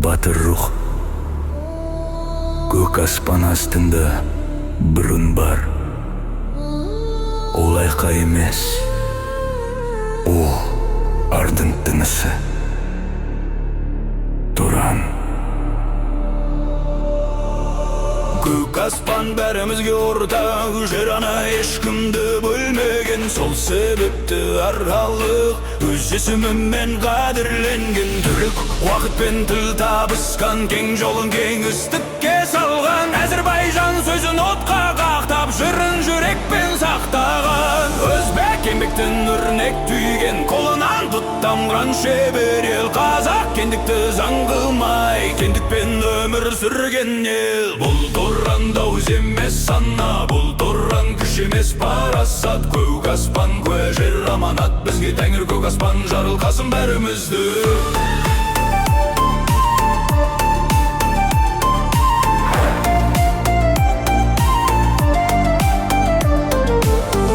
батыр рух. Көк аспан астында бір үн бар. Ол айқай емес, ол ардың тынысы. Тұран. Көк аспан бәрімізге ортақ, жер ана ешкімді бөлмеген. Сол себепті архалық өз есімімен қадірленген. Түрік уақытпен тіл табысқан, кең жолын кеңістікке салған. Әзірбайжан сөзін отқа қақтап, жырын жүрекпен сақтаған. Өзбек еңбектің өрнек түйген, қолынан тұттамған шебер ел. Қазақ кендікті заң қылмай, кендікпен өмір сүрген ел. Бұл Тұран дауыс емес сана, бұл Тұран күш емес парасат. Көк аспан куә жер аманат, бізге тәңір көк аспан жарылқасын бәрімізді.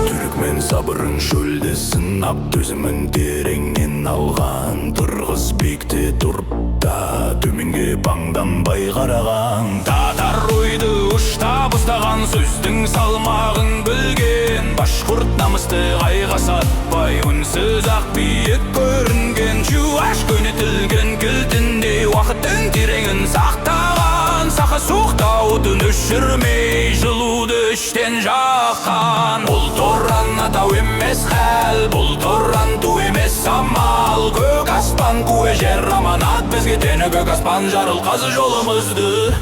Түрікмен сабырын шөлде сынап, төзімін тереңнен алған. Тұрғыз биікте тұрып та, төменге паңданбай қараған. Татар ойды ұштап ұстаған, сөздің салмағын білген. Башқұрт намысты қайға сатпай, үнсіз ақ биік көрінген. Чуваш көнетілген кілтіндей, уақыттың тереңін сақтаған. Сақы суықтаудың өшірмей, жылуды іштен жаққан. Бұл Тұран атау емес хәл, бұл Тұран ту емес амал. Көк аспан куә жер аманат, бізге тені көк аспан жарылқасы жолымызды.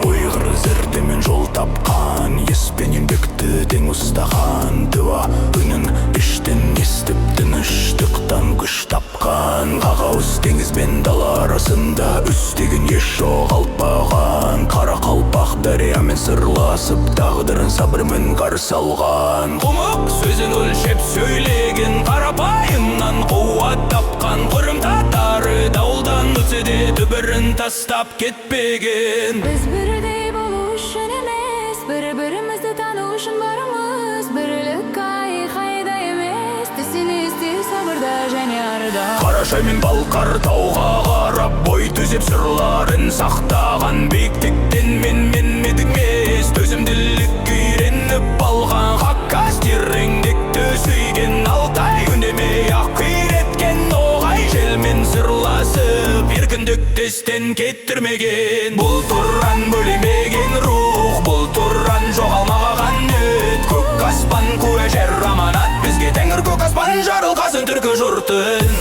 Ойғыр зердемен жол тапқан, еспен еңбекті тең ұстаған. Туа үнін іштен естіп, тыныштықтан күш тапқан. Қағауыз теңіз бен дала арасында, үстеген еш жоғалтпаған. Қара қалпақ дариямен сырласып, тағдырын сабырмен қарсы алған. Құмық сөзін өлшеп сөйлеген, қарапайымнан қуат тапқан. Қырым татары дауылдан өтсе де, түбірін тастап кетпеген. Біз бірдей болу үшін емес, бір-бірімізді тану үшін барымыз. Бірлік қайда емес, түсіністі сабырда және арда. Қарашай мен Балқар тауға қарап, бой төзеп сырларын сақтаған. Биіктіктен менмедік төзімділік үйреніп алған. Хакас тереңдікті сүйген, Алтай үндемей ақ үйреткен. Оғай желмен сырласып, еркіндік тестен кеттірмеген. Бұл Тұран бөлемеген рух, бұл Тұран жоғалмаған өт. Көк аспан куә жер аманат, бізге тәңір көк аспан жарылқасын түркі жұртын.